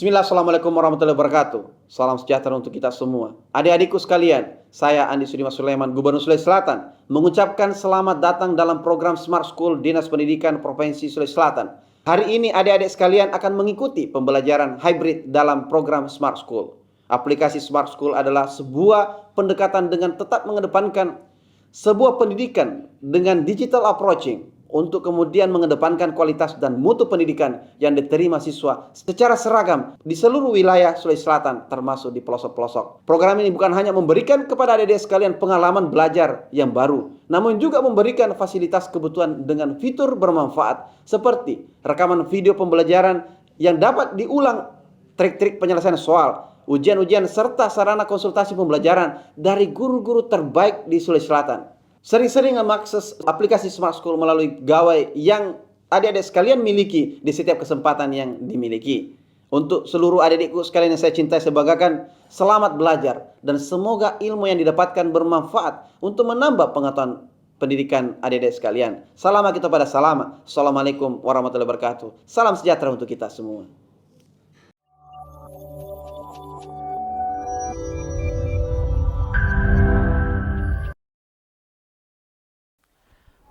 Bismillah, Assalamualaikum warahmatullahi wabarakatuh. Salam sejahtera untuk kita semua. Adik-adikku sekalian, saya Andi Sudimas Sulaiman, Gubernur Sulawesi Selatan, mengucapkan selamat datang dalam program Smart School Dinas Pendidikan Provinsi Sulawesi Selatan. Hari ini adik-adik sekalian akan mengikuti pembelajaran hybrid dalam program Smart School. Aplikasi Smart School adalah sebuah pendekatan dengan tetap mengedepankan sebuah pendidikan dengan digital approaching untuk kemudian mengedepankan kualitas dan mutu pendidikan yang diterima siswa secara seragam di seluruh wilayah Sulawesi Selatan termasuk di pelosok-pelosok. Program ini bukan hanya memberikan kepada adik-adik sekalian pengalaman belajar yang baru, namun juga memberikan fasilitas kebutuhan dengan fitur bermanfaat seperti rekaman video pembelajaran yang dapat diulang, trik-trik penyelesaian soal, ujian-ujian serta sarana konsultasi pembelajaran dari guru-guru terbaik di Sulawesi Selatan. Sering-sering mengakses aplikasi Smart School melalui gawai yang adik-adik sekalian miliki di setiap kesempatan yang dimiliki. Untuk seluruh adik-adikku sekalian yang saya cintai, saya banggakan, selamat belajar dan semoga ilmu yang didapatkan bermanfaat untuk menambah pengetahuan pendidikan adik-adik sekalian. Salam kita pada salam. Assalamualaikum warahmatullahi wabarakatuh. Salam sejahtera untuk kita semua.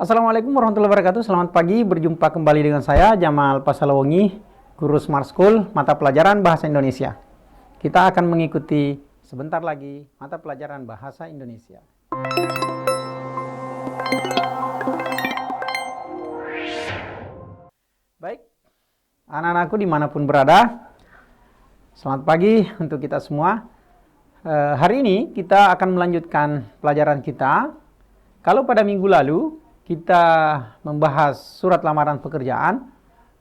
Assalamualaikum warahmatullahi wabarakatuh. Selamat pagi, berjumpa kembali dengan saya Jamal Pasalawangi, Guru Smart School mata pelajaran Bahasa Indonesia. Kita akan mengikuti sebentar lagi mata pelajaran Bahasa Indonesia. Baik, anak-anakku dimanapun berada, selamat pagi untuk kita semua. Hari ini kita akan melanjutkan pelajaran kita. Kalau pada minggu lalu kita membahas surat lamaran pekerjaan,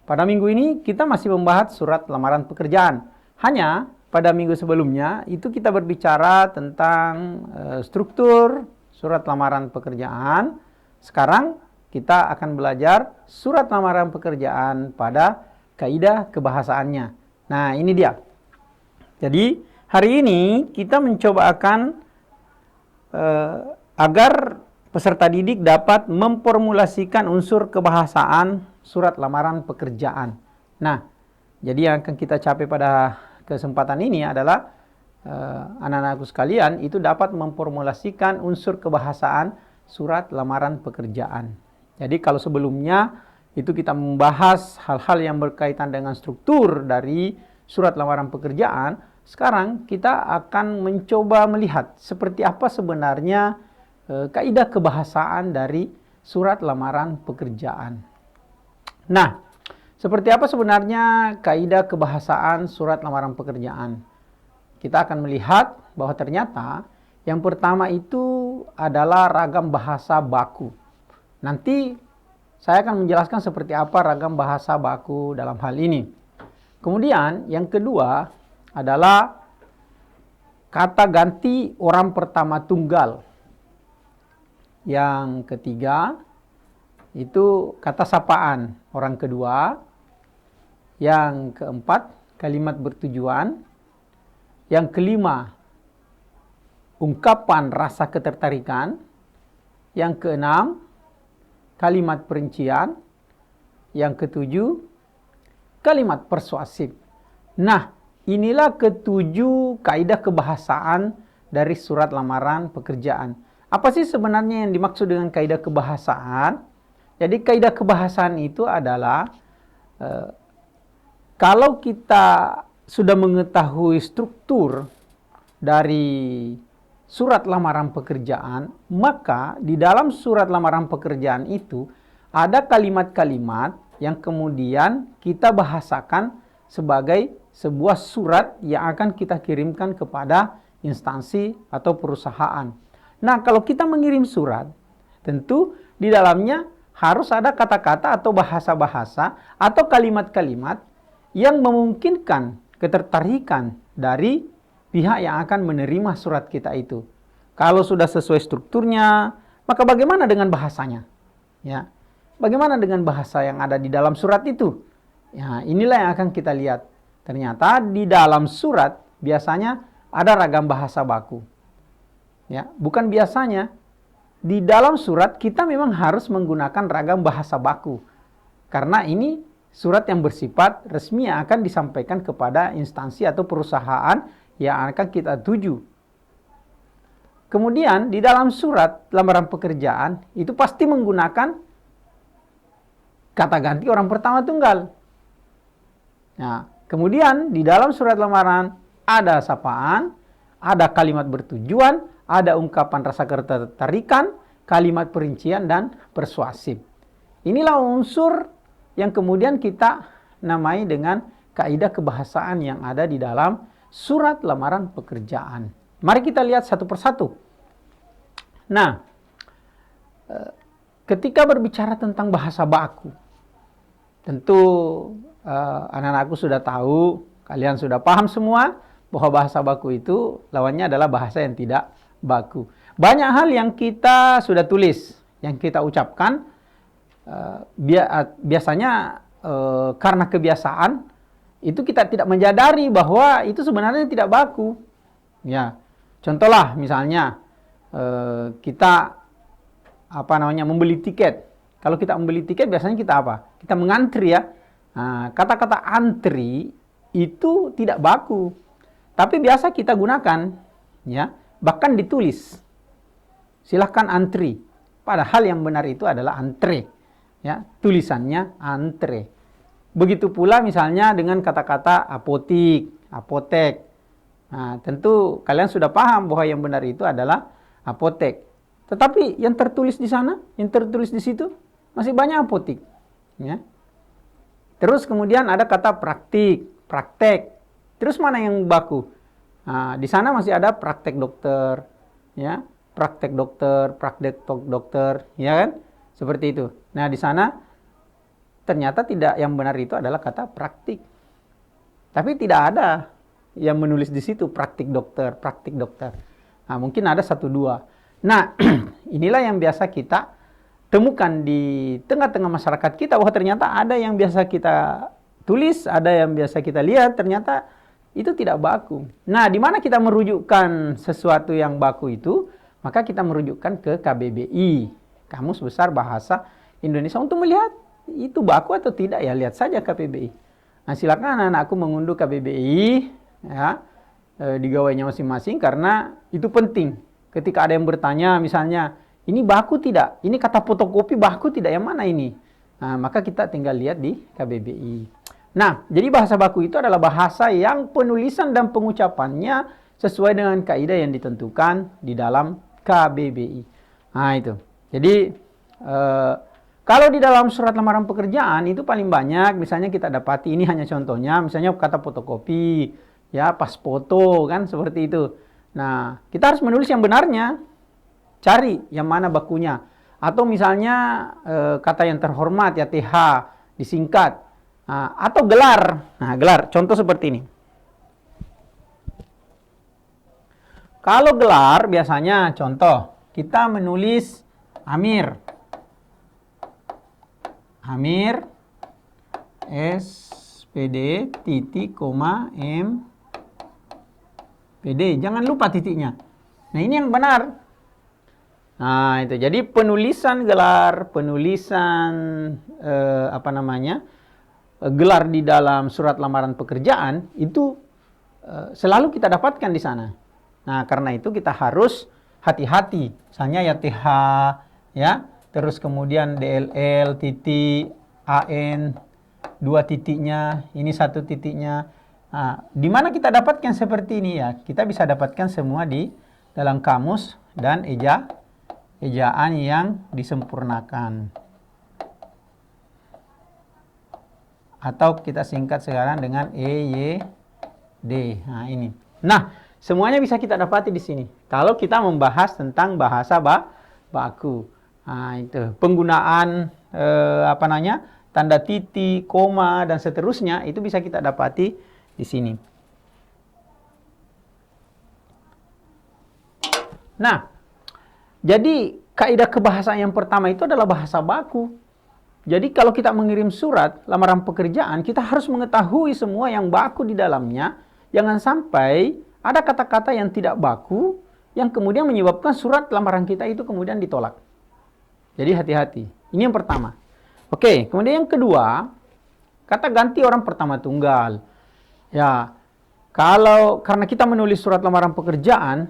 pada minggu ini kita masih membahas surat lamaran pekerjaan. Hanya pada minggu sebelumnya itu kita berbicara tentang struktur surat lamaran pekerjaan. Sekarang kita akan belajar surat lamaran pekerjaan pada kaidah kebahasaannya. Nah, ini dia. Jadi hari ini kita mencoba akan agar peserta didik dapat memformulasikan unsur kebahasaan surat lamaran pekerjaan. Nah, jadi yang akan kita capai pada kesempatan ini adalah anak-anakku sekalian itu dapat memformulasikan unsur kebahasaan surat lamaran pekerjaan. Jadi kalau sebelumnya itu kita membahas hal-hal yang berkaitan dengan struktur dari surat lamaran pekerjaan, sekarang kita akan mencoba melihat seperti apa sebenarnya kaidah kebahasaan dari surat lamaran pekerjaan. Nah, seperti apa sebenarnya kaidah kebahasaan surat lamaran pekerjaan? Kita akan melihat bahwa ternyata yang pertama itu adalah ragam bahasa baku. Nanti saya akan menjelaskan seperti apa ragam bahasa baku dalam hal ini. Kemudian yang kedua adalah kata ganti orang pertama tunggal. Yang ketiga itu kata sapaan orang kedua. Yang keempat kalimat bertujuan. Yang kelima ungkapan rasa ketertarikan. Yang keenam kalimat perincian. Yang ketujuh kalimat persuasif. Nah, inilah ketujuh kaidah kebahasaan dari surat lamaran pekerjaan. Apa sih sebenarnya yang dimaksud dengan kaidah kebahasaan? Jadi kaidah kebahasaan itu adalah kalau kita sudah mengetahui struktur dari surat lamaran pekerjaan, maka di dalam surat lamaran pekerjaan itu ada kalimat-kalimat yang kemudian kita bahasakan sebagai sebuah surat yang akan kita kirimkan kepada instansi atau perusahaan. Nah, kalau kita mengirim surat, tentu di dalamnya harus ada kata-kata atau bahasa-bahasa atau kalimat-kalimat yang memungkinkan ketertarikan dari pihak yang akan menerima surat kita itu. Kalau sudah sesuai strukturnya, maka bagaimana dengan bahasanya? Ya, bagaimana dengan bahasa yang ada di dalam surat itu? Ya, inilah yang akan kita lihat. Ternyata di dalam surat biasanya ada ragam bahasa baku. Ya, bukan biasanya. Di dalam surat kita memang harus menggunakan ragam bahasa baku. Karena ini surat yang bersifat resmi yang akan disampaikan kepada instansi atau perusahaan yang akan kita tuju. Kemudian di dalam surat lamaran pekerjaan itu pasti menggunakan kata ganti orang pertama tunggal. Nah, kemudian di dalam surat lamaran ada sapaan, ada kalimat bertujuan, ada ungkapan rasa ketertarikan, kalimat perincian, dan persuasif. Inilah unsur yang kemudian kita namai dengan kaidah kebahasaan yang ada di dalam surat lamaran pekerjaan. Mari kita lihat satu persatu. Nah, ketika berbicara tentang bahasa baku, tentu anak-anakku sudah tahu, kalian sudah paham semua bahwa bahasa baku itu lawannya adalah bahasa yang tidak baku. Banyak hal yang kita sudah tulis, yang kita ucapkan, biasanya karena kebiasaan, itu kita tidak menyadari bahwa itu sebenarnya tidak baku. Ya, contohlah misalnya kita membeli tiket. Kalau kita membeli tiket biasanya kita apa? Kita mengantri ya. Nah, kata-kata antri itu tidak baku. Tapi biasa kita gunakan, ya, bahkan ditulis. Silahkan antri. Padahal yang benar itu adalah antre. Ya, tulisannya antre. Begitu pula misalnya dengan kata-kata apotik, apotek. Nah, tentu kalian sudah paham bahwa yang benar itu adalah apotek. Tetapi yang tertulis di sana, yang tertulis di situ masih banyak apotik. Ya. Terus kemudian ada kata praktik, praktek. Terus mana yang baku? Nah, di sana masih ada praktek dokter, ya, praktek dokter, ya kan? Seperti itu. Nah, di sana ternyata tidak, yang benar itu adalah kata praktik. Tapi tidak ada yang menulis di situ praktik dokter, praktik dokter. Nah, mungkin ada satu dua. Nah, inilah yang biasa kita temukan di tengah-tengah masyarakat kita, bahwa ternyata ada yang biasa kita tulis, ada yang biasa kita lihat, ternyata itu tidak baku. Nah, di mana kita merujukkan sesuatu yang baku itu, maka kita merujukkan ke KBBI, Kamus Besar Bahasa Indonesia, untuk melihat itu baku atau tidak. Ya, lihat saja KBBI. Nah, silakan anak-anakku mengunduh KBBI, ya, di gawainya masing-masing, karena itu penting. Ketika ada yang bertanya, misalnya, ini baku tidak? Ini kata fotokopi baku tidak? Yang mana ini? Nah, maka kita tinggal lihat di KBBI. Nah, jadi bahasa baku itu adalah bahasa yang penulisan dan pengucapannya sesuai dengan kaidah yang ditentukan di dalam KBBI. Nah, itu. Jadi, kalau di dalam surat lamaran pekerjaan itu paling banyak, misalnya kita dapati, ini hanya contohnya, misalnya kata fotokopi, ya, pas foto, kan, seperti itu. Nah, kita harus menulis yang benarnya, cari yang mana bakunya. Atau misalnya kata yang terhormat, ya, TH, disingkat. Nah, atau gelar. Nah, gelar, contoh seperti ini. Kalau gelar, biasanya contoh, kita menulis Amir. Amir, SPD, titik, koma, M, PD. Jangan lupa titiknya. Nah, ini yang benar. Nah, itu. Jadi penulisan gelar, penulisan gelar di dalam surat lamaran pekerjaan itu selalu kita dapatkan di sana. Nah, karena itu kita harus hati-hati. Misalnya ya TH, ya, terus kemudian DLL, titik, AN, 2 titiknya, ini 1 titiknya. Nah, di mana kita dapatkan seperti ini ya? Kita bisa dapatkan semua di dalam kamus dan ejaan yang disempurnakan. Atau kita singkat sekarang dengan EYD. Nah, ini. Nah, semuanya bisa kita dapati di sini. Kalau kita membahas tentang bahasa baku. Nah, itu. Penggunaan tanda titik, koma, dan seterusnya itu bisa kita dapati di sini. Nah, jadi kaidah kebahasaan yang pertama itu adalah bahasa baku. Jadi kalau kita mengirim surat lamaran pekerjaan, kita harus mengetahui semua yang baku di dalamnya. Jangan sampai ada kata-kata yang tidak baku yang kemudian menyebabkan surat lamaran kita itu kemudian ditolak. Jadi hati-hati. Ini yang pertama. Oke, kemudian yang kedua, Kata ganti orang pertama tunggal. Ya, kalau karena kita menulis surat lamaran pekerjaan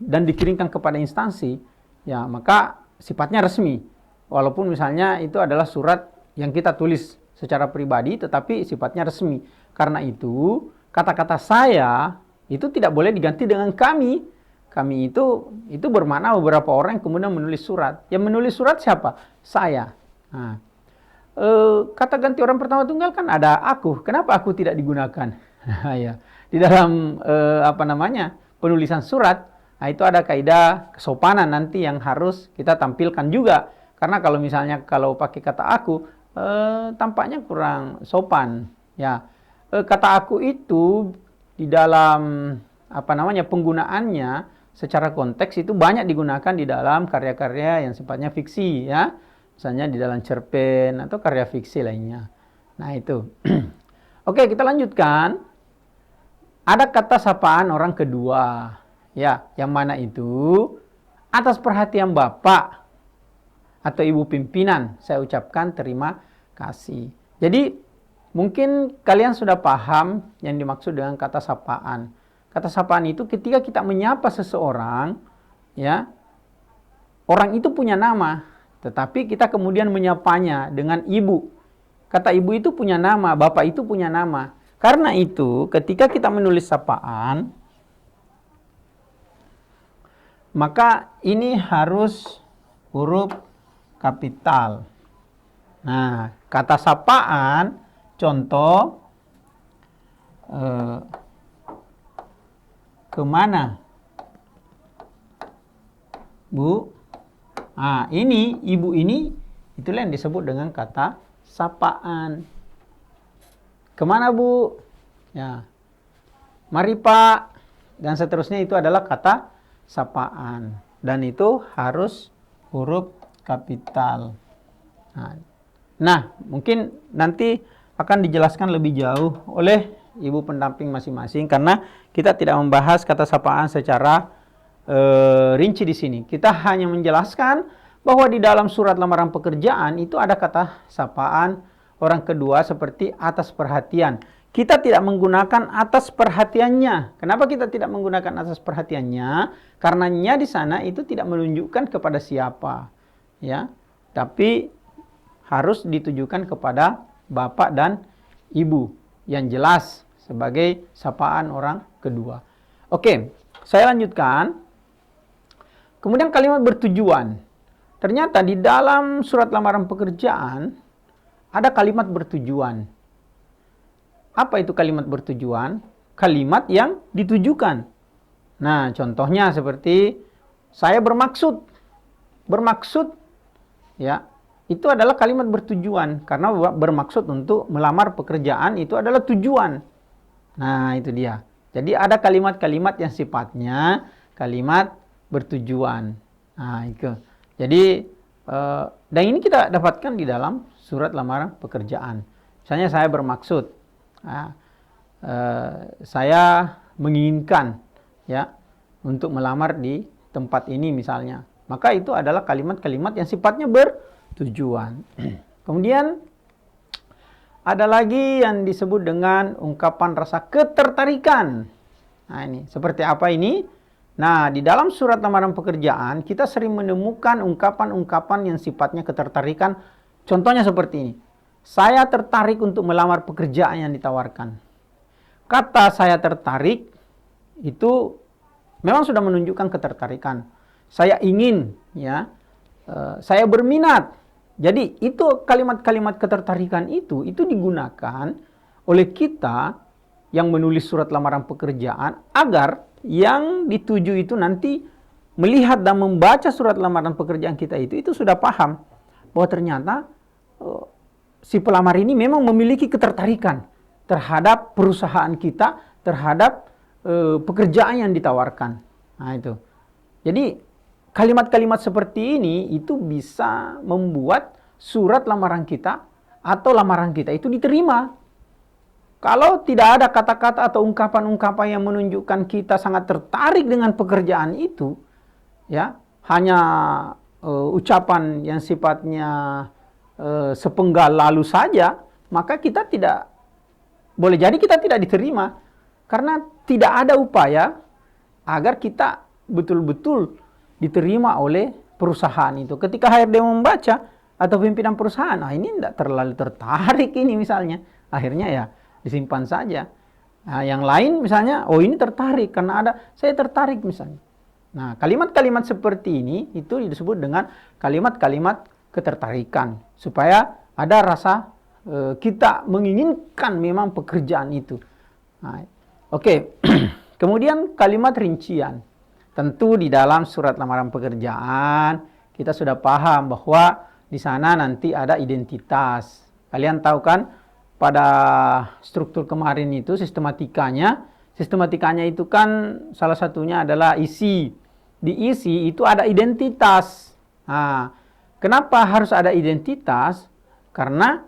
dan dikirimkan kepada instansi, ya maka sifatnya resmi. Walaupun misalnya itu adalah surat yang kita tulis secara pribadi, tetapi sifatnya resmi. Karena itu, kata-kata saya itu tidak boleh diganti dengan kami. Kami itu bermakna beberapa orang yang kemudian menulis surat. Yang menulis surat siapa? Saya. Nah, kata ganti orang pertama tunggal kan ada aku. Kenapa aku tidak digunakan? Ya, di dalam penulisan surat, nah itu ada kaidah kesopanan nanti yang harus kita tampilkan juga. Karena kalau misalnya kalau pakai kata aku, tampaknya kurang sopan. Ya, kata aku itu di dalam penggunaannya secara konteks itu banyak digunakan di dalam karya-karya yang sifatnya fiksi, ya. Misalnya di dalam cerpen atau karya fiksi lainnya. Nah, itu. Oke, kita lanjutkan. Ada kata sapaan orang kedua. Ya, yang mana itu atas perhatian Bapak atau Ibu pimpinan, saya ucapkan terima kasih. Jadi, mungkin kalian sudah paham yang dimaksud dengan kata sapaan. Kata sapaan itu ketika kita menyapa seseorang, ya, orang itu punya nama, tetapi kita kemudian menyapanya dengan ibu. Kata ibu itu punya nama, bapak itu punya nama. Karena itu, ketika kita menulis sapaan, maka ini harus huruf kapital. Nah, kata sapaan, contoh, kemana, Bu? Nah, ini, ibu ini, itulah yang disebut dengan kata sapaan. Kemana, Bu? Ya. Mari, Pak. Dan seterusnya itu adalah kata sapaan. Dan itu harus huruf kapital. Nah, mungkin nanti akan dijelaskan lebih jauh oleh ibu pendamping masing-masing karena kita tidak membahas kata sapaan secara rinci di sini. Kita hanya menjelaskan bahwa di dalam surat lamaran pekerjaan itu ada kata sapaan orang kedua seperti atas perhatian. Kita tidak menggunakan atas perhatiannya. Kenapa kita tidak menggunakan atas perhatiannya? Karenanya di sana itu tidak menunjukkan kepada siapa, ya. Tapi harus ditujukan kepada bapak dan ibu yang jelas sebagai sapaan orang kedua. Oke, saya lanjutkan. Kemudian kalimat bertujuan. Ternyata di dalam surat lamaran pekerjaan ada kalimat bertujuan. Apa itu kalimat bertujuan? Kalimat yang ditujukan. Nah, contohnya seperti saya bermaksud. Bermaksud, ya, itu adalah kalimat bertujuan. Karena bermaksud untuk melamar pekerjaan itu adalah tujuan. Nah, itu dia. Jadi ada kalimat-kalimat yang sifatnya kalimat bertujuan. Nah, itu. Jadi, dan ini kita dapatkan di dalam surat lamaran pekerjaan. Misalnya saya bermaksud, saya menginginkan, ya, untuk melamar di tempat ini misalnya. Maka itu adalah kalimat-kalimat yang sifatnya bertujuan. Kemudian ada lagi yang disebut dengan ungkapan rasa ketertarikan. Nah, ini seperti apa ini? Nah, di dalam surat lamaran pekerjaan kita sering menemukan ungkapan-ungkapan yang sifatnya ketertarikan. Contohnya seperti ini. Saya tertarik untuk melamar pekerjaan yang ditawarkan. Kata saya tertarik itu memang sudah menunjukkan ketertarikan. Saya ingin, ya, saya berminat. Jadi itu kalimat-kalimat ketertarikan itu digunakan oleh kita yang menulis surat lamaran pekerjaan agar yang dituju itu nanti melihat dan membaca surat lamaran pekerjaan kita itu sudah paham bahwa ternyata si pelamar ini memang memiliki ketertarikan terhadap perusahaan kita, terhadap pekerjaan yang ditawarkan. Nah, itu. Jadi kalimat-kalimat seperti ini itu bisa membuat surat lamaran kita atau lamaran kita itu diterima. Kalau tidak ada kata-kata atau ungkapan-ungkapan yang menunjukkan kita sangat tertarik dengan pekerjaan itu, ya, hanya ucapan yang sifatnya sepenggal lalu saja, maka kita tidak, boleh jadi kita tidak diterima. Karena tidak ada upaya agar kita betul-betul diterima oleh perusahaan itu. Ketika HRD membaca atau pimpinan perusahaan, ini tidak terlalu tertarik ini misalnya. Akhirnya ya disimpan saja. Nah, yang lain misalnya, ini tertarik karena ada, saya tertarik misalnya. Nah, kalimat-kalimat seperti ini itu disebut dengan kalimat-kalimat ketertarikan. Supaya ada rasa kita menginginkan memang pekerjaan itu. Nah, oke. Kemudian kalimat rincian. Tentu di dalam surat lamaran pekerjaan kita sudah paham bahwa di sana nanti ada identitas. Kalian tahu kan pada struktur kemarin itu sistematikanya itu kan salah satunya adalah isi. Di isi itu ada identitas. Nah, kenapa harus ada identitas? Karena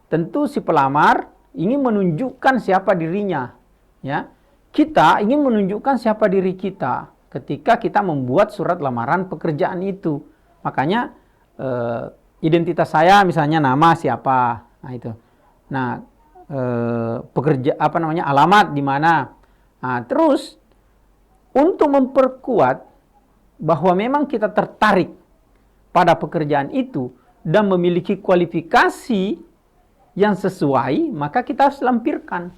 tentu si pelamar ingin menunjukkan siapa dirinya, ya. Kita ingin menunjukkan siapa diri kita ketika kita membuat surat lamaran pekerjaan itu. Makanya identitas saya misalnya nama siapa, nah itu. Nah, alamat di mana. Nah, terus untuk memperkuat bahwa memang kita tertarik pada pekerjaan itu dan memiliki kualifikasi yang sesuai, maka kita harus lampirkan.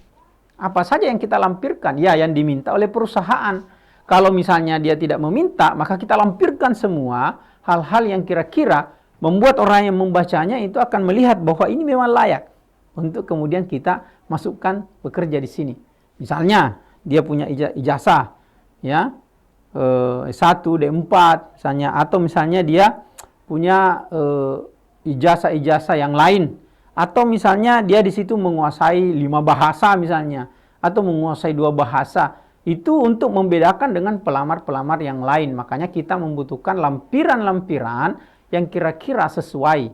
Apa saja yang kita lampirkan? Ya, yang diminta oleh perusahaan. Kalau misalnya dia tidak meminta, maka kita lampirkan semua hal-hal yang kira-kira membuat orang yang membacanya itu akan melihat bahwa ini memang layak untuk kemudian kita masukkan bekerja di sini. Misalnya, dia punya ijazah, ya, S1, D4, misalnya, atau misalnya dia punya ijazah-ijazah yang lain. Atau misalnya dia di situ menguasai 5 bahasa misalnya, atau menguasai 2 bahasa. Itu untuk membedakan dengan pelamar-pelamar yang lain. Makanya kita membutuhkan lampiran-lampiran yang kira-kira sesuai.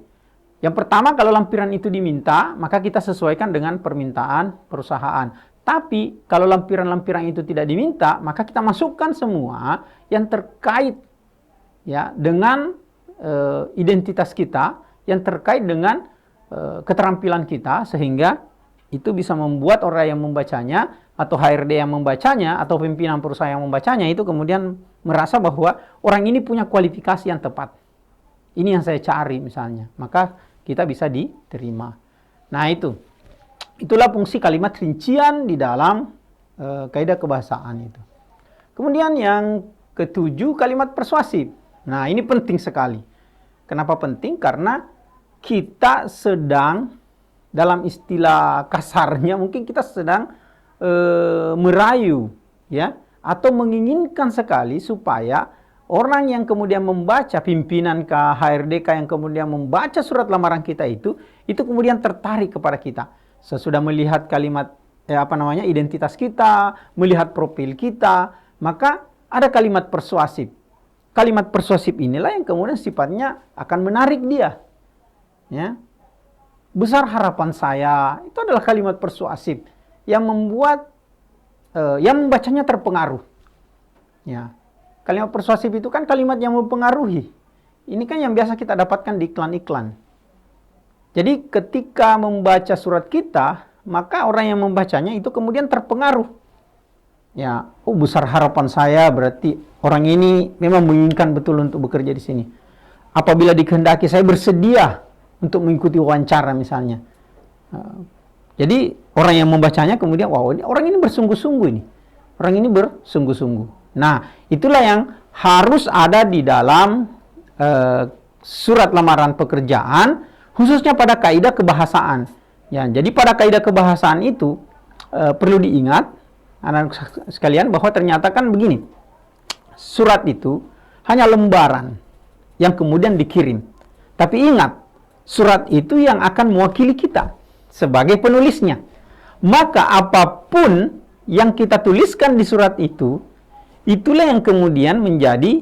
Yang pertama, kalau lampiran itu diminta, maka kita sesuaikan dengan permintaan perusahaan. Tapi kalau lampiran-lampiran itu tidak diminta, maka kita masukkan semua yang terkait ya dengan identitas kita, yang terkait dengan keterampilan kita, sehingga itu bisa membuat orang yang membacanya atau HRD yang membacanya atau pimpinan perusahaan yang membacanya itu kemudian merasa bahwa orang ini punya kualifikasi yang tepat. Ini yang saya cari misalnya, maka kita bisa diterima. Nah, itulah fungsi kalimat rincian di dalam kaidah kebahasaan itu. Kemudian yang ketujuh, kalimat persuasif. Nah, ini penting sekali. Kenapa penting? Karena kita sedang, dalam istilah kasarnya mungkin kita sedang merayu, ya, atau menginginkan sekali supaya orang yang kemudian membaca, pimpinan HRD yang kemudian membaca surat lamaran kita itu kemudian tertarik kepada kita. Sesudah melihat kalimat identitas kita, melihat profil kita, maka ada kalimat persuasif. Kalimat persuasif inilah yang kemudian sifatnya akan menarik dia. Ya. Besar harapan saya, itu adalah kalimat persuasif yang membuat yang membacanya terpengaruh. Ya. Kalimat persuasif itu kan kalimat yang mempengaruhi. Ini kan yang biasa kita dapatkan di iklan-iklan. Jadi ketika membaca surat kita, maka orang yang membacanya itu kemudian terpengaruh. Ya, besar harapan saya, berarti orang ini memang menginginkan betul untuk bekerja di sini. Apabila dikehendaki, saya bersedia untuk mengikuti wawancara misalnya. Jadi orang yang membacanya kemudian, orang ini bersungguh-sungguh ini. Orang ini bersungguh-sungguh. Nah, itulah yang harus ada di dalam surat lamaran pekerjaan, khususnya pada kaidah kebahasaan. Ya, jadi pada kaidah kebahasaan itu perlu diingat, anak-anak sekalian, bahwa ternyata kan begini, surat itu hanya lembaran yang kemudian dikirim. Tapi ingat, surat itu yang akan mewakili kita sebagai penulisnya. Maka apapun yang kita tuliskan di surat itu, itulah yang kemudian menjadi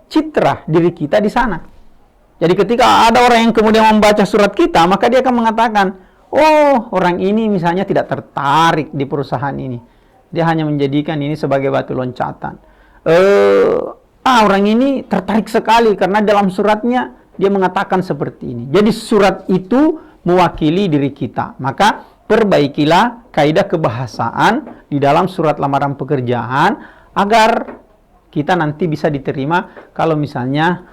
citra diri kita di sana. Jadi ketika ada orang yang kemudian membaca surat kita, maka dia akan mengatakan, orang ini misalnya tidak tertarik di perusahaan ini. Dia hanya menjadikan ini sebagai batu loncatan. Orang ini tertarik sekali karena dalam suratnya dia mengatakan seperti ini. Jadi surat itu mewakili diri kita. Maka perbaikilah kaidah kebahasaan di dalam surat lamaran pekerjaan agar kita nanti bisa diterima kalau misalnya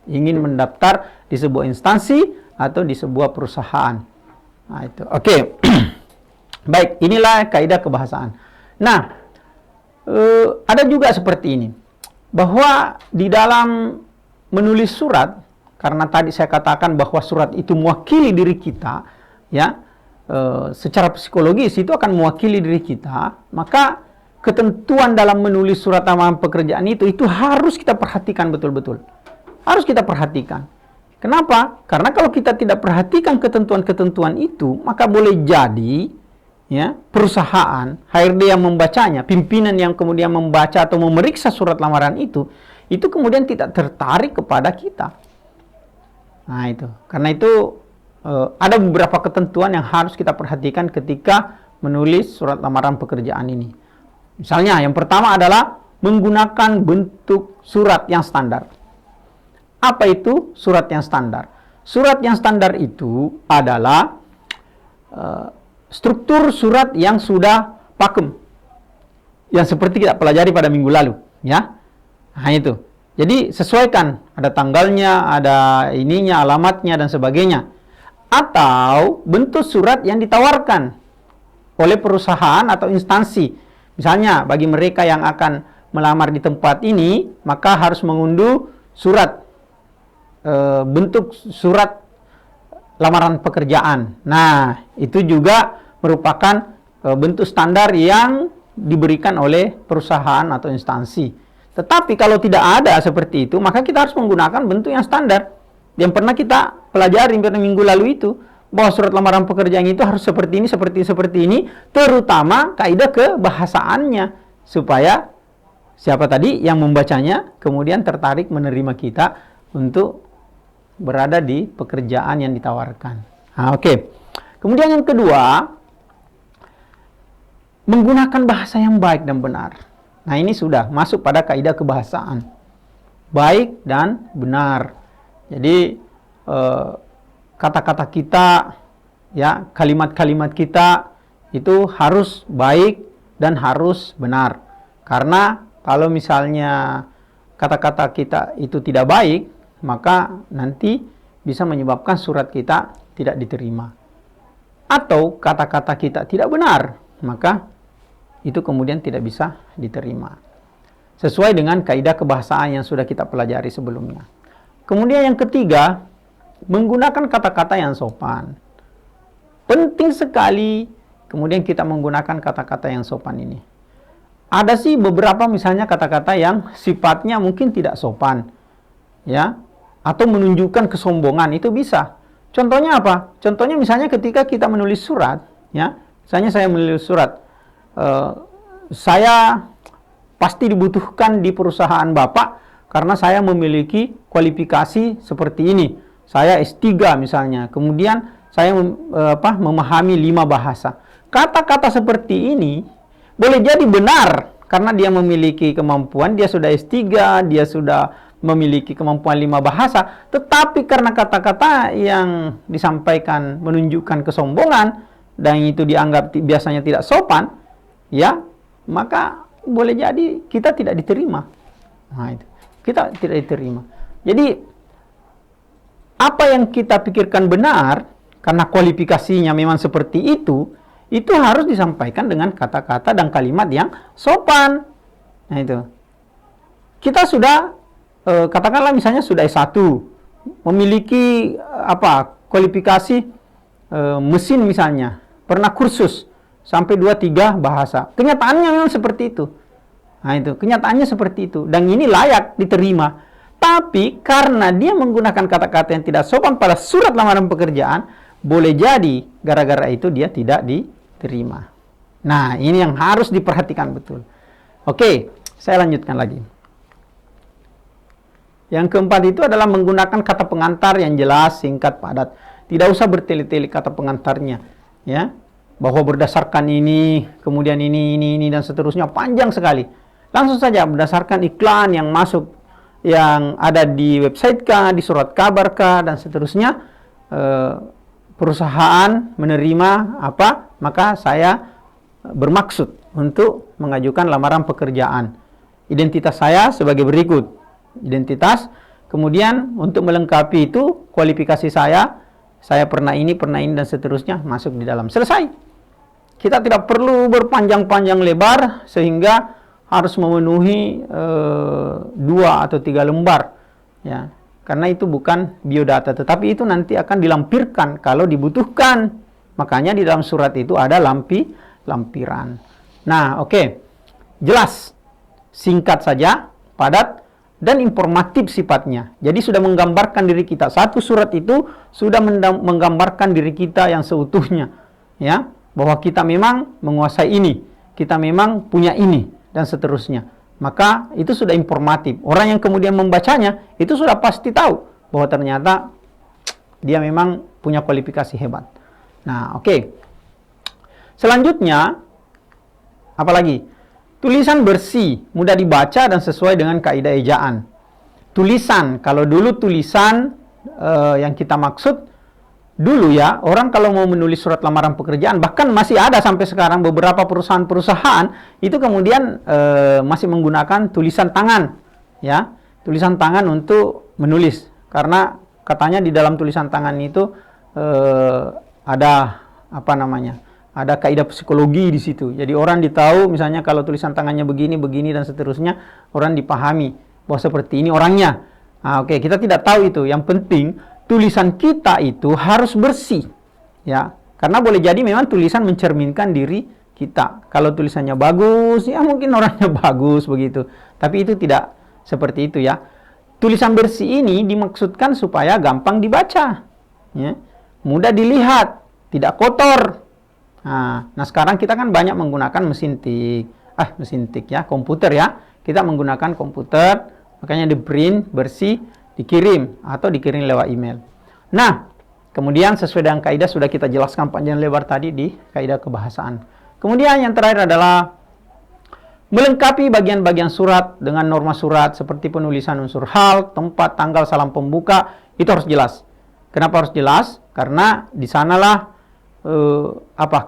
ingin mendaftar di sebuah instansi atau di sebuah perusahaan. Nah, itu. Oke. Baik, inilah kaidah kebahasaan. Nah, ada juga seperti ini. Bahwa di dalam menulis surat, karena tadi saya katakan bahwa surat itu mewakili diri kita, ya, secara psikologis itu akan mewakili diri kita, maka ketentuan dalam menulis surat lamaran pekerjaan itu harus kita perhatikan betul-betul. Harus kita perhatikan. Kenapa? Karena kalau kita tidak perhatikan ketentuan-ketentuan itu, maka boleh jadi ya, perusahaan, HRD yang membacanya, pimpinan yang kemudian membaca atau memeriksa surat lamaran itu kemudian tidak tertarik kepada kita. Nah, itu. Karena itu ada beberapa ketentuan yang harus kita perhatikan ketika menulis surat lamaran pekerjaan ini. Misalnya, yang pertama adalah menggunakan bentuk surat yang standar. Apa itu surat yang standar? Surat yang standar itu adalah struktur surat yang sudah pakem, yang seperti kita pelajari pada minggu lalu, ya. Nah, itu. Jadi sesuaikan, ada tanggalnya, ada ininya, alamatnya dan sebagainya. Atau bentuk surat yang ditawarkan oleh perusahaan atau instansi. Misalnya bagi mereka yang akan melamar di tempat ini, maka harus mengunduh surat, bentuk surat lamaran pekerjaan. Nah, itu juga merupakan bentuk standar yang diberikan oleh perusahaan atau instansi. Tetapi kalau tidak ada seperti itu, maka kita harus menggunakan bentuk yang standar yang pernah kita pelajari pada minggu lalu itu, bahwa surat lamaran pekerjaan itu harus seperti ini, seperti ini, terutama kaidah kebahasaannya, supaya siapa tadi yang membacanya kemudian tertarik menerima kita untuk berada di pekerjaan yang ditawarkan. Nah, oke. Kemudian yang kedua, menggunakan bahasa yang baik dan benar. Nah, ini sudah masuk pada kaidah kebahasaan. Baik dan benar. Jadi kata-kata kita, ya, kalimat-kalimat kita itu harus baik dan harus benar. Karena kalau misalnya kata-kata kita itu tidak baik, maka nanti bisa menyebabkan surat kita tidak diterima. Atau kata-kata kita tidak benar, maka itu kemudian tidak bisa diterima. Sesuai dengan kaidah kebahasaan yang sudah kita pelajari sebelumnya. Kemudian yang ketiga, menggunakan kata-kata yang sopan. Penting sekali kemudian kita menggunakan kata-kata yang sopan ini. Ada sih beberapa misalnya kata-kata yang sifatnya mungkin tidak sopan, ya, atau menunjukkan kesombongan, itu bisa. Contohnya apa? Contohnya misalnya ketika kita menulis surat, ya, misalnya saya menulis surat, saya pasti dibutuhkan di perusahaan Bapak karena saya memiliki kualifikasi seperti ini. Saya S3 misalnya, kemudian saya memahami 5 bahasa. Kata-kata seperti ini boleh jadi benar karena dia memiliki kemampuan, dia sudah S3, dia sudah memiliki kemampuan 5 bahasa, tetapi karena kata-kata yang disampaikan menunjukkan kesombongan dan itu dianggap biasanya tidak sopan, ya, maka boleh jadi kita tidak diterima. Nah, itu. Kita tidak diterima. Jadi apa yang kita pikirkan benar karena kualifikasinya memang seperti itu harus disampaikan dengan kata-kata dan kalimat yang sopan. Nah, itu. Kita sudah katakanlah misalnya sudah S1, memiliki kualifikasi mesin misalnya, pernah kursus sampai 2-3 bahasa. Kenyataannya memang seperti itu. Nah, itu, kenyataannya seperti itu. Dan ini layak diterima. Tapi karena dia menggunakan kata-kata yang tidak sopan pada surat lamaran pekerjaan, boleh jadi gara-gara itu dia tidak diterima. Nah, ini yang harus diperhatikan betul. Oke, saya lanjutkan lagi. Yang keempat itu adalah menggunakan kata pengantar yang jelas, singkat, padat. Tidak usah bertele-tele kata pengantarnya, ya. Bahwa berdasarkan ini, kemudian ini dan seterusnya, panjang sekali. Langsung saja berdasarkan iklan yang masuk, yang ada di website kah, di surat kabar kah, dan seterusnya. perusahaan menerima apa, maka saya bermaksud untuk mengajukan lamaran pekerjaan. Identitas saya sebagai berikut. Identitas, kemudian untuk melengkapi itu kualifikasi saya pernah ini, dan seterusnya masuk di dalam. Selesai. Kita tidak perlu berpanjang-panjang lebar sehingga harus memenuhi 2 atau 3 lembar. Ya, karena itu bukan biodata, tetapi itu nanti akan dilampirkan kalau dibutuhkan. Makanya di dalam surat itu ada lampiran. Nah, oke. Jelas. Singkat saja, padat, dan informatif sifatnya. Jadi sudah menggambarkan diri kita. Satu surat itu sudah menggambarkan diri kita yang seutuhnya. Ya, bahwa kita memang menguasai ini. Kita memang punya ini, dan seterusnya. Maka itu sudah informatif. Orang yang kemudian membacanya, itu sudah pasti tahu bahwa ternyata dia memang punya kualifikasi hebat. Nah, oke. Selanjutnya, apalagi? Tulisan bersih, mudah dibaca dan sesuai dengan kaidah ejaan. Tulisan, kalau dulu tulisan yang kita maksud, dulu ya, orang kalau mau menulis surat lamaran pekerjaan, bahkan masih ada sampai sekarang beberapa perusahaan-perusahaan, itu kemudian masih menggunakan tulisan tangan. Ya, tulisan tangan untuk menulis. Karena katanya di dalam tulisan tangan itu ada, apa namanya, ada kaidah psikologi di situ. Jadi orang ditahu misalnya kalau tulisan tangannya begini, dan seterusnya, orang dipahami bahwa seperti ini orangnya. Nah, oke, kita tidak tahu itu. Yang penting tulisan kita itu harus bersih. Ya, karena boleh jadi memang tulisan mencerminkan diri kita. Kalau tulisannya bagus, ya mungkin orangnya bagus begitu. Tapi itu tidak seperti itu ya. Tulisan bersih ini dimaksudkan supaya gampang dibaca. Ya, mudah dilihat, tidak kotor. Nah, sekarang kita kan banyak menggunakan mesin tik ya, komputer ya. Kita menggunakan komputer, makanya di print, bersih, dikirim atau dikirim lewat email. Nah, kemudian sesuai dengan kaidah sudah kita jelaskan panjang lebar tadi di kaidah kebahasaan. Kemudian yang terakhir adalah melengkapi bagian-bagian surat dengan norma surat seperti penulisan unsur hal, tempat, tanggal, salam pembuka, itu harus jelas. Kenapa harus jelas? Karena di sanalah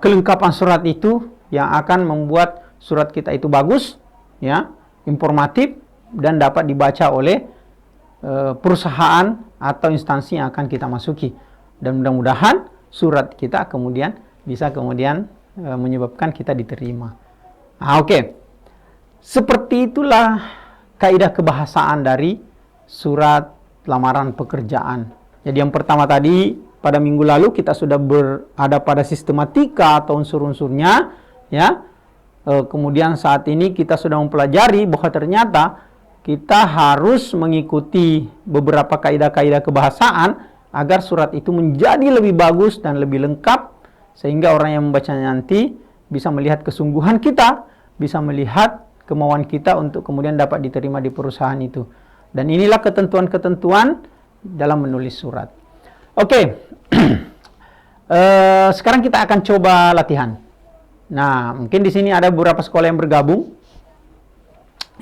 kelengkapan surat itu yang akan membuat surat kita itu bagus, ya, informatif, dan dapat dibaca oleh perusahaan atau instansi yang akan kita masuki. Dan mudah-mudahan surat kita kemudian bisa menyebabkan kita diterima. Nah, oke. Seperti itulah kaidah kebahasaan dari surat lamaran pekerjaan. Jadi yang pertama tadi, pada minggu lalu kita sudah berada pada sistematika atau unsur-unsurnya, ya. Kemudian saat ini kita sudah mempelajari bahwa ternyata kita harus mengikuti beberapa kaidah-kaidah kebahasaan agar surat itu menjadi lebih bagus dan lebih lengkap, sehingga orang yang membacanya nanti bisa melihat kesungguhan kita, bisa melihat kemauan kita untuk kemudian dapat diterima di perusahaan itu. Dan inilah ketentuan-ketentuan dalam menulis surat. Oke. Sekarang kita akan coba latihan. Nah, mungkin di sini ada beberapa sekolah yang bergabung.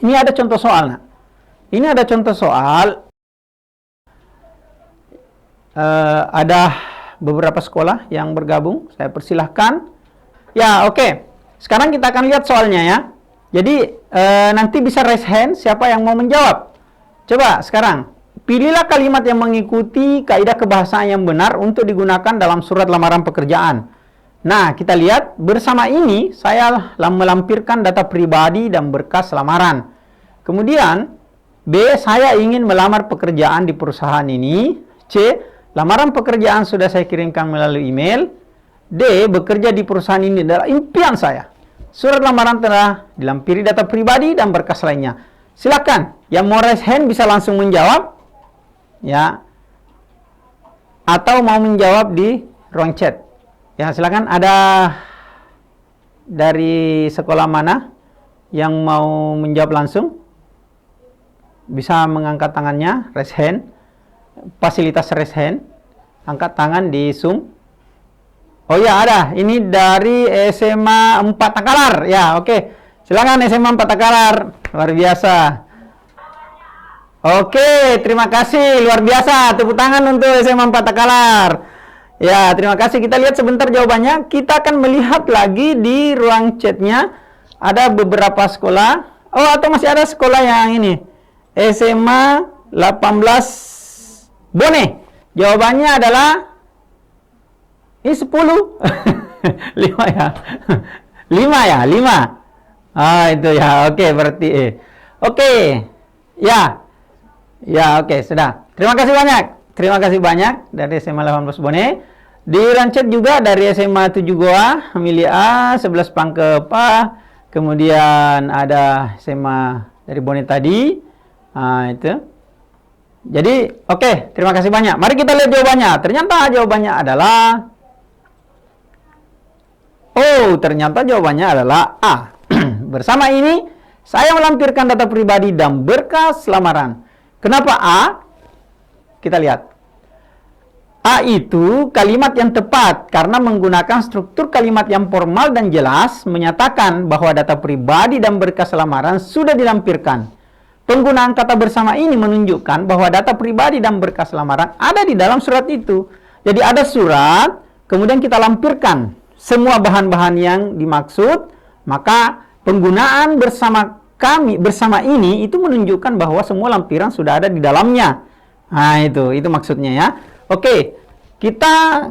Ini ada contoh soal. Nah. Ini ada contoh soal. Ada beberapa sekolah yang bergabung. Saya persilahkan. Ya, oke. Sekarang kita akan lihat soalnya ya. Jadi nanti bisa raise hand siapa yang mau menjawab. Coba sekarang. Pilihlah kalimat yang mengikuti kaidah kebahasaan yang benar untuk digunakan dalam surat lamaran pekerjaan. Nah, kita lihat bersama ini saya melampirkan data pribadi dan berkas lamaran. Kemudian, B, saya ingin melamar pekerjaan di perusahaan ini. C, lamaran pekerjaan sudah saya kirimkan melalui email. D, bekerja di perusahaan ini adalah impian saya. Surat lamaran telah dilampiri data pribadi dan berkas lainnya. Silakan, yang mau raise hand bisa langsung menjawab. Ya, atau mau menjawab di ruang chat. Ya, silakan. Ada dari sekolah mana yang mau menjawab langsung? Bisa mengangkat tangannya, raise hand. Fasilitas raise hand. Angkat tangan di Zoom. Oh ya, ada. Ini dari SMA 4 Takalar. Ya, oke. Silakan SMA 4 Takalar. Luar biasa. Oke, terima kasih. Luar biasa. Tepuk tangan untuk SMA 4 Takalar. Ya, terima kasih. Kita lihat sebentar jawabannya. Kita akan melihat lagi di ruang chatnya. Ada beberapa sekolah. Oh, atau masih ada sekolah yang ini. SMA 18 Bone. Jawabannya adalah ini 10. 5 ya. 5 ya, 5. Ah, itu ya. Oke, berarti Oke. Ya. Ya, oke, sudah. Terima kasih banyak. Terima kasih banyak dari SMA 18 Bone. Di Rancet juga dari SMA 7 Goa, Milia A, 11 Pangkepa, kemudian ada SMA dari Bone tadi. Nah, itu. Jadi, oke, terima kasih banyak. Mari kita lihat jawabannya. Ternyata jawabannya adalah ternyata jawabannya adalah A. Bersama ini, saya melampirkan data pribadi dan berkas lamaran. Kenapa A? Kita lihat. A itu kalimat yang tepat karena menggunakan struktur kalimat yang formal dan jelas menyatakan bahwa data pribadi dan berkas lamaran sudah dilampirkan. Penggunaan kata bersama ini menunjukkan bahwa data pribadi dan berkas lamaran ada di dalam surat itu. Jadi ada surat, kemudian kita lampirkan semua bahan-bahan yang dimaksud, maka penggunaan bersama ini itu menunjukkan bahwa semua lampiran sudah ada di dalamnya. Nah, itu maksudnya ya. Oke, kita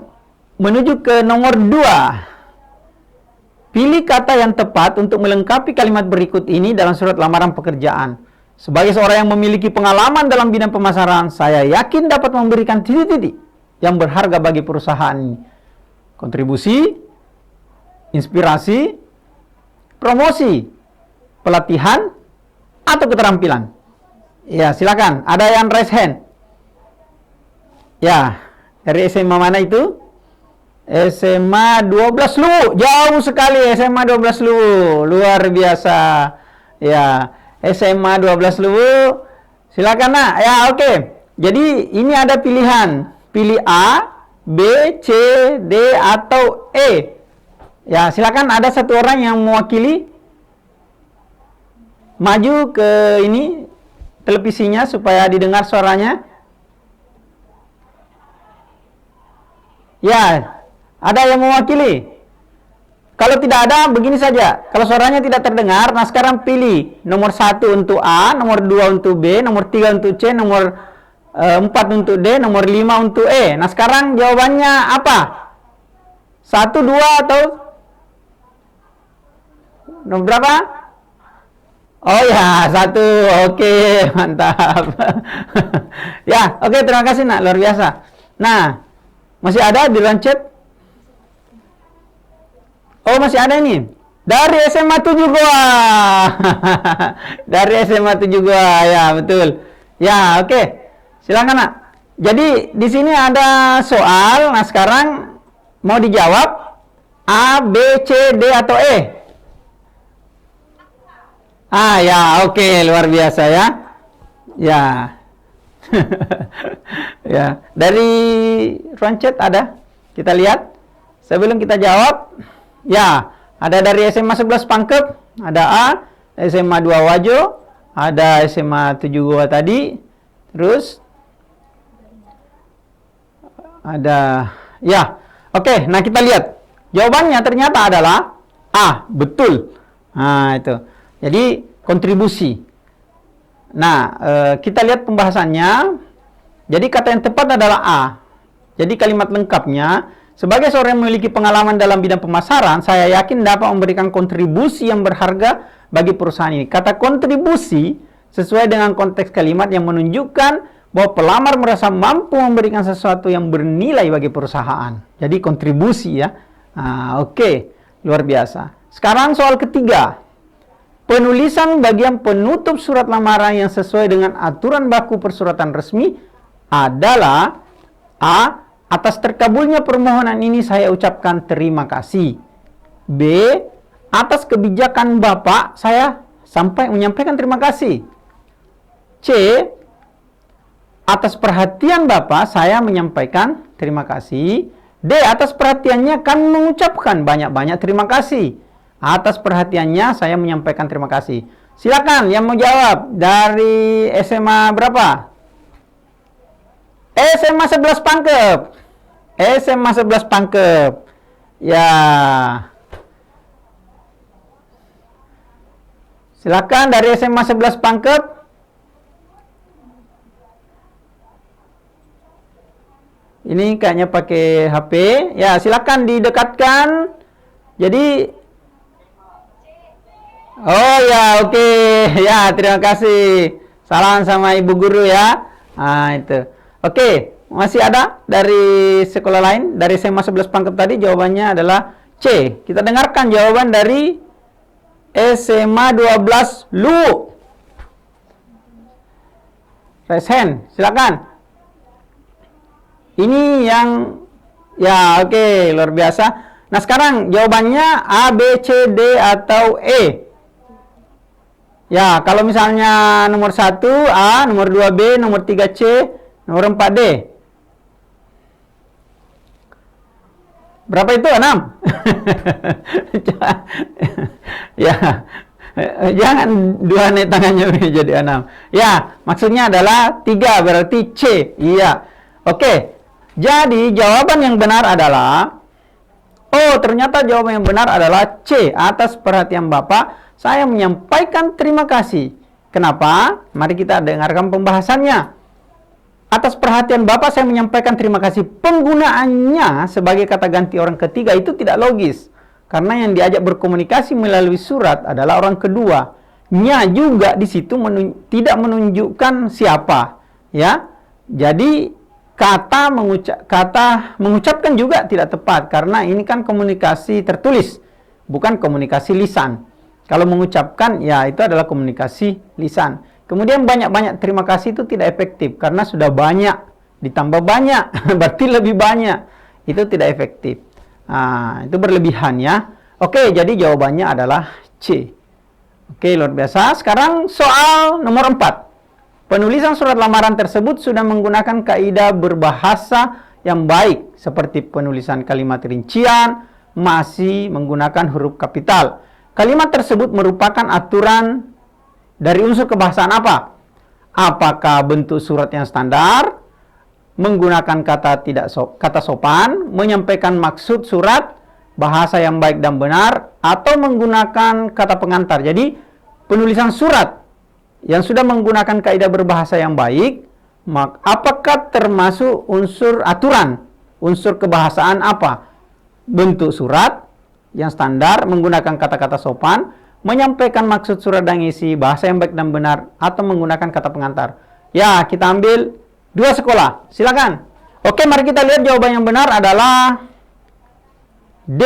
menuju ke nomor 2. Pilih kata yang tepat untuk melengkapi kalimat berikut ini dalam surat lamaran pekerjaan. Sebagai seorang yang memiliki pengalaman dalam bidang pemasaran, saya yakin dapat memberikan titik-titik yang berharga bagi perusahaan ini. Kontribusi, inspirasi, promosi, pelatihan, atau keterampilan. Ya, silakan. Ada yang raise hand? Ya, dari SMA mana itu? SMA 12 Luwu. Jauh sekali SMA 12 Luwu. Luar biasa. Ya, SMA 12 Luwu. Silakan, Nak. Ya, oke. Jadi, ini ada pilihan. Pilih A, B, C, D, atau E. Ya, silakan ada satu orang yang mewakili. Maju ke ini televisinya supaya didengar suaranya. Ya, ada yang mewakili. Kalau tidak ada, begini saja. Kalau suaranya tidak terdengar, nah sekarang pilih nomor 1 untuk A, nomor 2 untuk B, nomor 3 untuk C, nomor 4 untuk D, nomor 5 untuk E. Nah sekarang jawabannya apa? 1, 2 atau nomor berapa? Oh ya, 1. Oke, mantap. Ya, oke, terima kasih, Nak. Luar biasa. Nah, masih ada di Rancet? Oh, masih ada ini. Dari SMA 7 Goa. Dari SMA 7 Goa, ya, betul. Ya, oke. Silakan, Nak. Jadi, di sini ada soal. Nah, sekarang mau dijawab A, B, C, D, atau E? Ah, ya, oke, luar biasa ya. Ya. Ya, dari Rancet ada. Kita lihat. Sebelum kita jawab, ya, ada dari SMA 11 Pangkep, ada A, SMA 2 Wajo, ada SMA 7 Goa tadi. Terus ada, ya. Oke, nah kita lihat. Jawabannya ternyata adalah A, betul. Nah, itu. Jadi kontribusi. Nah, kita lihat pembahasannya. Jadi kata yang tepat adalah A. Jadi kalimat lengkapnya, sebagai seorang yang memiliki pengalaman dalam bidang pemasaran, saya yakin dapat memberikan kontribusi yang berharga bagi perusahaan ini. Kata kontribusi sesuai dengan konteks kalimat yang menunjukkan bahwa pelamar merasa mampu memberikan sesuatu yang bernilai bagi perusahaan. Jadi kontribusi ya. Nah, oke. Luar biasa. Sekarang soal ketiga. Penulisan bagian penutup surat lamaran yang sesuai dengan aturan baku persuratan resmi adalah A. Atas terkabulnya permohonan ini saya ucapkan terima kasih. B. Atas kebijakan Bapak saya menyampaikan terima kasih. C. Atas perhatian Bapak saya menyampaikan terima kasih. D. Atas perhatiannya kami mengucapkan banyak-banyak terima kasih. Atas perhatiannya saya menyampaikan terima kasih. Silakan yang mau jawab dari SMA berapa? SMA 11 Pangkep. SMA 11 Pangkep. Ya. Silakan dari SMA 11 Pangkep. Ini kayaknya pakai HP. Ya, silakan didekatkan. Jadi oh ya, oke. Ya, terima kasih. Salam sama Ibu Guru ya. Nah, itu. Oke, masih ada dari sekolah lain? Dari SMA 11 Pangkep tadi jawabannya adalah C. Kita dengarkan jawaban dari SMA 12 Lu. Raise hand, silakan. Ini yang ya, oke, luar biasa. Nah, sekarang jawabannya A, B, C, D atau E. Ya, kalau misalnya nomor 1 A, nomor 2 B, nomor 3 C, nomor 4 D. Berapa itu? 6? Ya, jangan dua naik tangannya jadi 6. Ya, maksudnya adalah 3 berarti C. Iya. Oke, jadi jawaban yang benar adalah oh, ternyata jawaban yang benar adalah C. Atas perhatian Bapak, saya menyampaikan terima kasih. Kenapa? Mari kita dengarkan pembahasannya. Atas perhatian Bapak, saya menyampaikan terima kasih. Penggunaannya sebagai kata ganti orang ketiga itu tidak logis. Karena yang diajak berkomunikasi melalui surat adalah orang kedua. Nya juga di situ tidak menunjukkan siapa. Ya, jadi kata mengucapkan juga tidak tepat. Karena ini kan komunikasi tertulis, bukan komunikasi lisan. Kalau mengucapkan, ya itu adalah komunikasi lisan. Kemudian banyak-banyak terima kasih itu tidak efektif. Karena sudah banyak, ditambah banyak, berarti lebih banyak. Itu tidak efektif. Nah, itu berlebihan ya. Oke, jadi jawabannya adalah C. Oke, luar biasa. Sekarang soal nomor 4. Penulisan surat lamaran tersebut sudah menggunakan kaidah berbahasa yang baik. Seperti penulisan kalimat rincian, masih menggunakan huruf kapital. Kalimat tersebut merupakan aturan dari unsur kebahasaan apa? Apakah bentuk surat yang standar, menggunakan kata sopan, menyampaikan maksud surat, bahasa yang baik dan benar, atau menggunakan kata pengantar. Jadi, penulisan surat yang sudah menggunakan kaidah berbahasa yang baik, apakah termasuk unsur aturan, unsur kebahasaan apa? Bentuk surat yang standar, menggunakan kata-kata sopan, menyampaikan maksud surat dan isi, bahasa yang baik dan benar, atau menggunakan kata pengantar. Ya, kita ambil 2 sekolah. Silakan. Oke, mari kita lihat jawaban yang benar adalah D.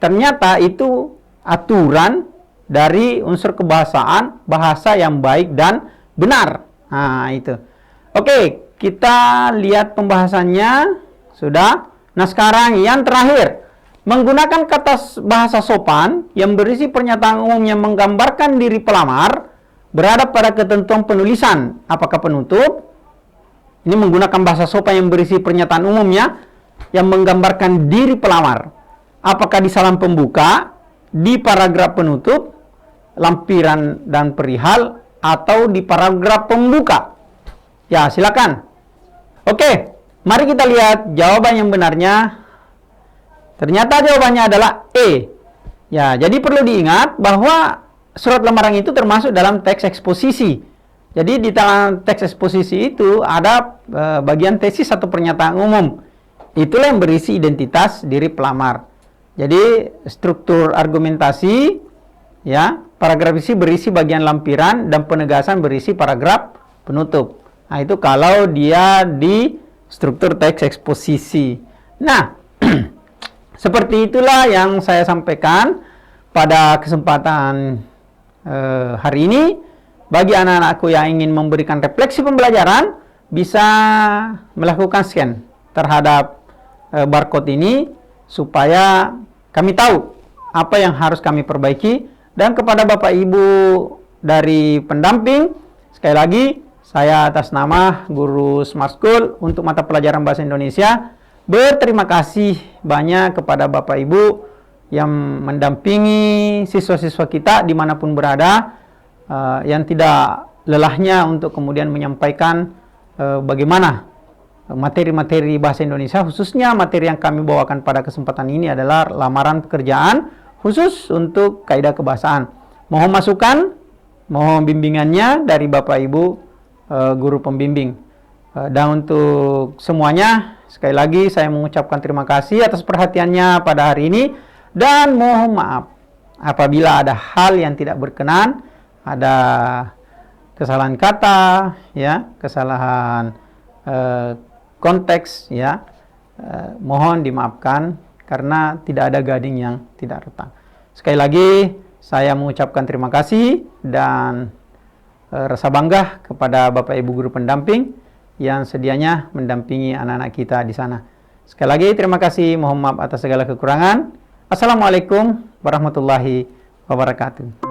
Ternyata itu aturan dari unsur kebahasaan, bahasa yang baik dan benar. Nah, itu. Oke, kita lihat pembahasannya. Sudah. Nah, sekarang yang terakhir. Menggunakan kata bahasa sopan yang berisi pernyataan umum yang menggambarkan diri pelamar berada pada ketentuan penulisan. Apakah penutup? Ini menggunakan bahasa sopan yang berisi pernyataan umumnya yang menggambarkan diri pelamar. Apakah di salam pembuka, di paragraf penutup, lampiran dan perihal, atau di paragraf pembuka? Ya, silakan. Oke, mari kita lihat jawaban yang benarnya. Ternyata jawabannya adalah E. Ya, jadi perlu diingat bahwa surat lamaran itu termasuk dalam teks eksposisi. Jadi di dalam teks eksposisi itu ada bagian tesis atau pernyataan umum. Itulah yang berisi identitas diri pelamar. Jadi struktur argumentasi, ya, paragraf isi berisi bagian lampiran dan penegasan berisi paragraf penutup. Nah, itu kalau dia di struktur teks eksposisi. Nah, seperti itulah yang saya sampaikan pada kesempatan hari ini. Bagi anak-anakku yang ingin memberikan refleksi pembelajaran, bisa melakukan scan terhadap barcode ini supaya kami tahu apa yang harus kami perbaiki. Dan kepada Bapak Ibu dari pendamping, sekali lagi saya atas nama Guru Smart School untuk mata pelajaran Bahasa Indonesia berterima kasih banyak kepada Bapak Ibu yang mendampingi siswa-siswa kita dimanapun berada, yang tidak lelahnya untuk kemudian menyampaikan bagaimana materi-materi bahasa Indonesia, khususnya materi yang kami bawakan pada kesempatan ini adalah lamaran pekerjaan khusus untuk kaidah kebahasaan. Mohon masukan, mohon bimbingannya dari Bapak Ibu guru pembimbing. Dan untuk semuanya, sekali lagi saya mengucapkan terima kasih atas perhatiannya pada hari ini, dan mohon maaf apabila ada hal yang tidak berkenan, ada kesalahan kata, ya, kesalahan konteks, ya, mohon dimaafkan karena tidak ada gading yang tidak retak. Sekali lagi saya mengucapkan terima kasih dan rasa bangga kepada Bapak Ibu guru pendamping yang sedianya mendampingi anak-anak kita di sana. Sekali lagi terima kasih, mohon maaf atas segala kekurangan. Assalamualaikum warahmatullahi wabarakatuh.